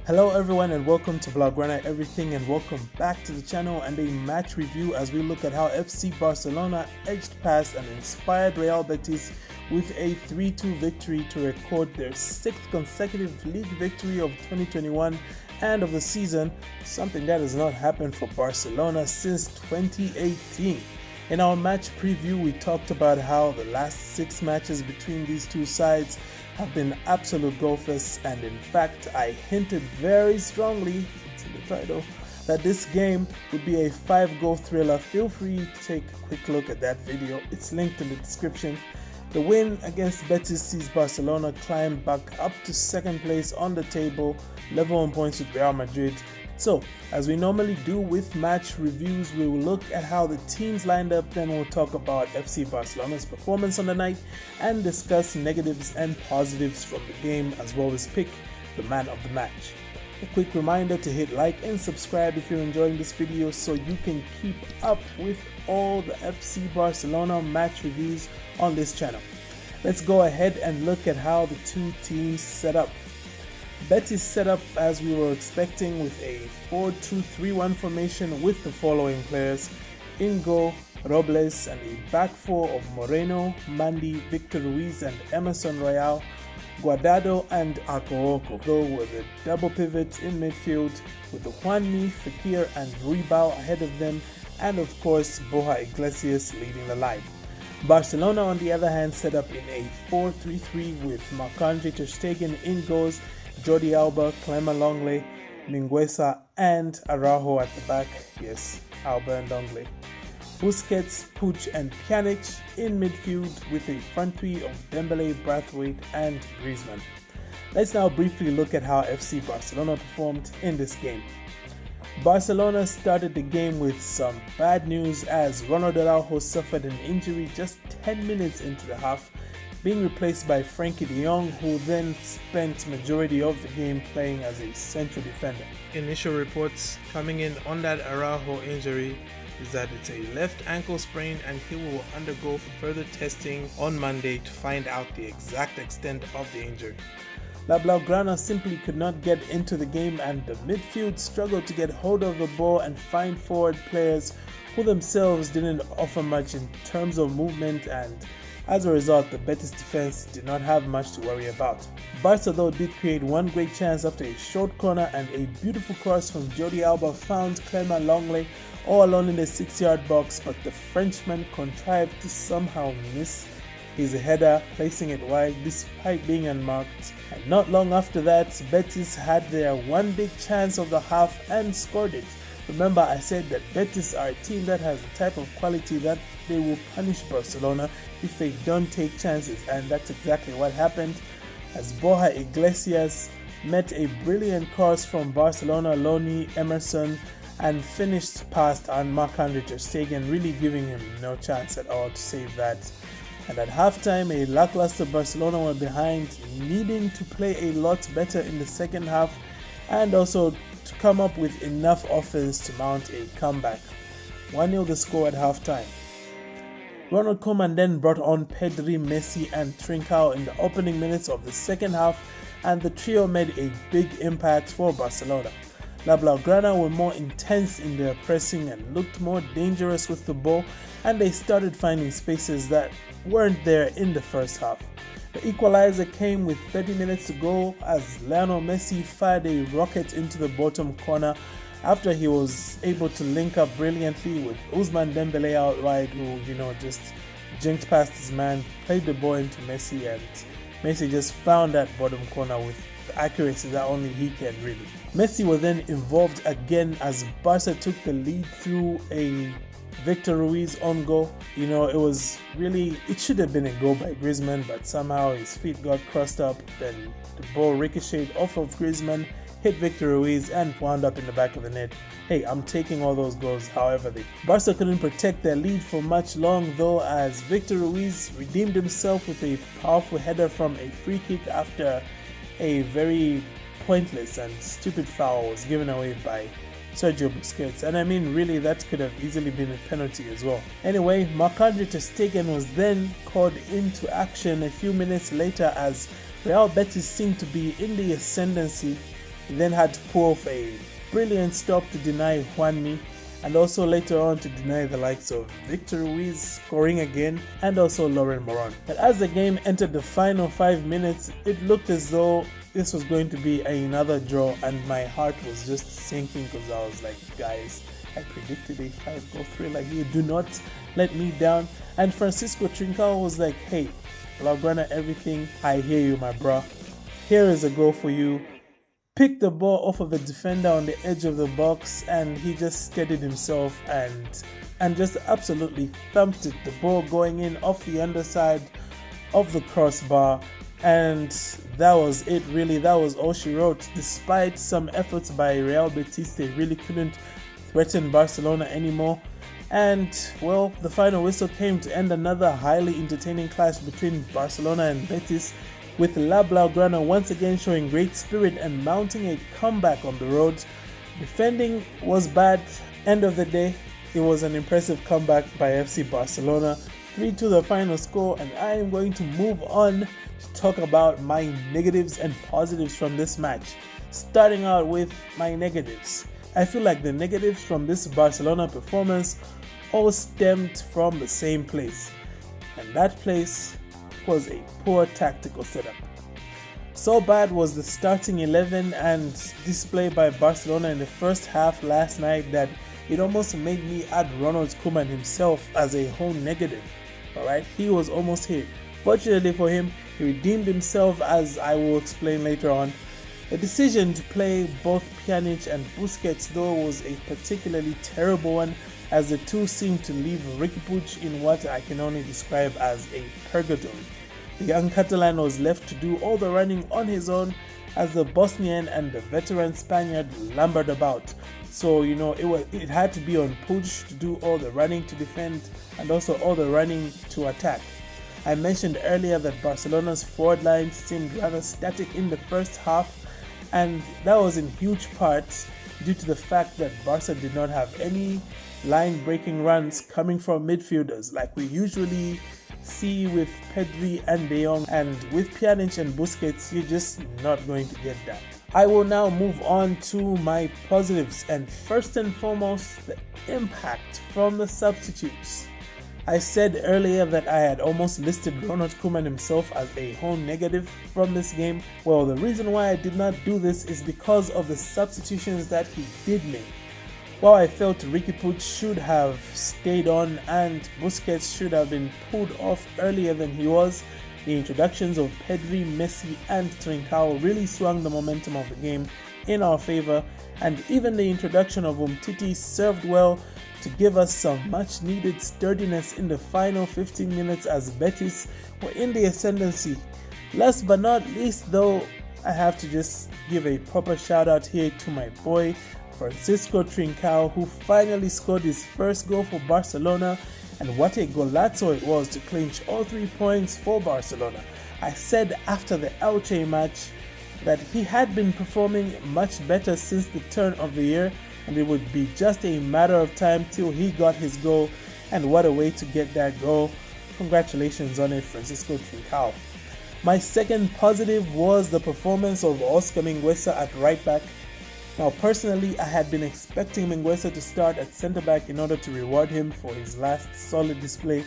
Hello everyone and welcome to Blaugrana Everything, and welcome back to the channel and a match review as we look at how FC Barcelona edged past an inspired Real Betis with a 3-2 victory to record their 6th consecutive league victory of 2021 and of the season, something that has not happened for Barcelona since 2018. In our match preview, we talked about how the last 6 matches between these two sides have been absolute goalfests, and in fact I hinted very strongly, it's in the title, that this game would be a 5-goal thriller. Feel free to take a quick look at that video, it's linked in the description. The win against Betis sees Barcelona climb back up to 2nd place on the table, level on points with Real Madrid. So, as we normally do with match reviews, we will look at how the teams lined up, then we'll talk about FC Barcelona's performance on the night and discuss negatives and positives from the game, as well as pick the man of the match. A quick reminder to hit like and subscribe if you're enjoying this video so you can keep up with all the FC Barcelona match reviews on this channel. Let's go ahead and look at how the two teams set up. Betis set up as we were expecting with a 4-2-3-1 formation with the following players: in goal, Robles, and a back four of Moreno, Mandi, Victor Ruiz and Emerson Royal, Guardado and Arcooko. Go with a double pivot in midfield with Juanmi, Fekir and Ruibao ahead of them, and of course Borja Iglesias leading the line. Barcelona on the other hand set up in a 4-3-3 with Marc-Andre ter Stegen in goals, Jordi Alba, Clement Lenglet, Mingueza and Araujo at the back. Yes, Alba and Lenglet. Busquets, Puig and Pjanic in midfield with a front three of Dembele, Braithwaite and Griezmann. Let's now briefly look at how FC Barcelona performed in this game. Barcelona started the game with some bad news as Ronald Araujo suffered an injury just 10 minutes into the half, being replaced by Frenkie de Jong, who then spent majority of the game playing as a central defender. Initial reports coming in on that Araujo injury is that it's a left ankle sprain and he will undergo further testing on Monday to find out the exact extent of the injury. La Blaugrana simply could not get into the game, and the midfield struggled to get hold of the ball and find forward players who themselves didn't offer much in terms of movement, and as a result the Betis defense did not have much to worry about. Barca though did create one great chance after a short corner, and a beautiful cross from Jordi Alba found Clement Lenglet all alone in the 6-yard box, but the Frenchman contrived to somehow miss his header, placing it wide despite being unmarked. And not long after that, Betis had their one big chance of the half and scored it. Remember, I said that Betis are a team that has a type of quality that they will punish Barcelona if they don't take chances, and that's exactly what happened as Borja Iglesias met a brilliant cross from Barcelona loanee Emerson and finished past Marc-Andre ter Stegen, really giving him no chance at all to save that. And at halftime, a lackluster Barcelona were behind, needing to play a lot better in the second half and also to come up with enough offense to mount a comeback. 1-0 the score at halftime. Ronald Koeman then brought on Pedri, Messi and Trincao in the opening minutes of the second half, and the trio made a big impact for Barcelona. La Blaugrana were more intense in their pressing and looked more dangerous with the ball, and they started finding spaces that weren't there in the first half. The equalizer came with 30 minutes to go as Lionel Messi fired a rocket into the bottom corner after he was able to link up brilliantly with Ousmane Dembele out wide, who just jinked past his man, played the ball into Messi, and Messi just found that bottom corner with the accuracy that only he can really. Messi was then involved again as Barca took the lead through a Victor Ruiz on goal. It should have been a goal by Griezmann, but somehow his feet got crossed up, then the ball ricocheted off of Griezmann, hit Victor Ruiz and wound up in the back of the net. Hey, I'm taking all those goals. However, Barca couldn't protect their lead for much long though, as Victor Ruiz redeemed himself with a powerful header from a free kick after a very pointless and stupid foul was given away by Sergio Busquets, and I mean really that could have easily been a penalty as well. Anyway, Marc-Andre ter Stegen was then called into action a few minutes later as Real Betis seemed to be in the ascendancy He then had to pull off a brilliant stop to deny Juanmi, and also later on to deny the likes of Victor Ruiz scoring again, and also Lauren Moron. But as the game entered the final 5 minutes, it looked as though this was going to be another draw, and my heart was just sinking because I was like, guys, I predicted a 5-goal thriller here, do not let me down. And Francisco Trincao was like, hey, Blaugrana everything, I hear you my bro, here is a goal for you. Picked the ball off of a defender on the edge of the box, and he just steadied himself and just absolutely thumped it, the ball going in off the underside of the crossbar. And that was it really, that was all she wrote. Despite some efforts by Real Betis, they really couldn't threaten Barcelona anymore. And well, the final whistle came to end another highly entertaining clash between Barcelona and Betis, with La Blaugrana once again showing great spirit and mounting a comeback on the road. Defending was bad. End of the day, it was an impressive comeback by FC Barcelona. 3-2 the final score, and I am going to move on to talk about my negatives and positives from this match. Starting out with my negatives. I feel like the negatives from this Barcelona performance all stemmed from the same place, and that place was a poor tactical setup. So bad was the starting 11 and display by Barcelona in the first half last night that it almost made me add Ronald Koeman himself as a whole negative. Alright, he was almost here. Fortunately for him, he redeemed himself, as I will explain later on. The decision to play both Pjanic and Busquets though was a particularly terrible one, as the two seemed to leave Riqui Puig in what I can only describe as a purgatory. The young Catalan was left to do all the running on his own, as the Bosnian and the veteran Spaniard lumbered about. So it had to be on Puig to do all the running to defend and also all the running to attack. I mentioned earlier that Barcelona's forward line seemed rather static in the first half, and that was in huge part due to the fact that Barca did not have any line-breaking runs coming from midfielders like we usually see with Pedri and De Jong, and with Pjanic and Busquets, you're just not going to get that. I will now move on to my positives, and first and foremost, the impact from the substitutes. I said earlier that I had almost listed Ronald Koeman himself as a whole negative from this game. Well, the reason why I did not do this is because of the substitutions that he did make. While I felt Riqui Puig should have stayed on and Busquets should have been pulled off earlier than he was, the introductions of Pedri, Messi and Trincao really swung the momentum of the game in our favor, and even the introduction of Umtiti served well to give us some much needed sturdiness in the final 15 minutes as Betis were in the ascendancy. Last but not least though, I have to just give a proper shout out here to my boy Francisco Trincao, who finally scored his first goal for Barcelona, and what a golazo it was to clinch all 3 points for Barcelona. I said after the Elche match that he had been performing much better since the turn of the year, and it would be just a matter of time till he got his goal, and what a way to get that goal. Congratulations on it, Francisco Trincao. My second positive was the performance of Oscar Mingueza at right back. Now personally, I had been expecting Mingueza to start at centre back in order to reward him for his last solid display,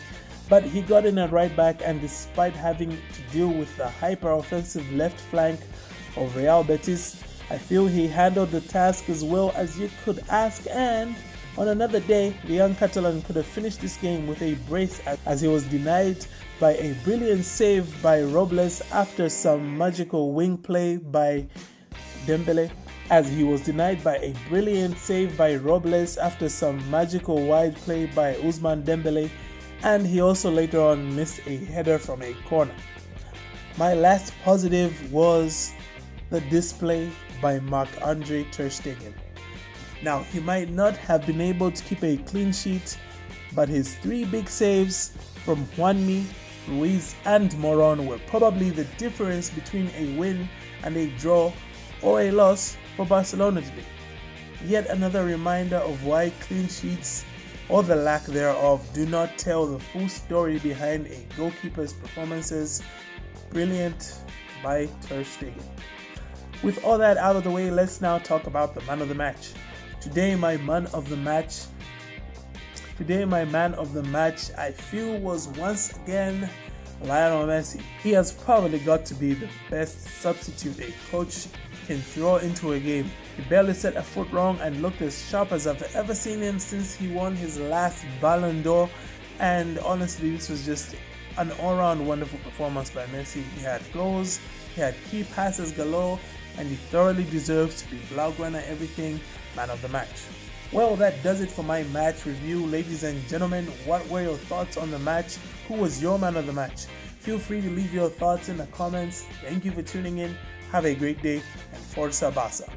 but he got in at right back, and despite having to deal with the hyper-offensive left flank of Real Betis, I feel he handled the task as well as you could ask, and on another day, the young Catalan could have finished this game with a brace as he was denied by a brilliant save by Robles after some magical wing play by Dembele. As he was denied by a brilliant save by Robles after some magical wide play by Ousmane Dembele, and he also later on missed a header from a corner. My last positive was the display by Marc-Andre ter Stegen. Now, he might not have been able to keep a clean sheet, but his 3 big saves from Juanmi, Ruiz and Moron were probably the difference between a win and a draw or a loss for Barcelona today. Yet another reminder of why clean sheets, or the lack thereof, do not tell the full story behind a goalkeeper's performances. Brilliant by ter Stegen. With all that out of the way, let's now talk about the man of the match. Today my man of the match I feel was once again Lionel Messi. He has probably got to be the best substitute a coach can throw into a game. He barely set a foot wrong and looked as sharp as I've ever seen him since he won his last Ballon d'Or, and honestly this was just an all-round wonderful performance by Messi. He had goals, he had key passes galore, and he thoroughly deserves to be Blaugrana everything man of the match. Well, that does it for my match review, ladies and gentlemen. What were your thoughts on the match? Who was your man of the match? Feel free to leave your thoughts in the comments. Thank you for tuning in. Have a great day, and Forza Barca.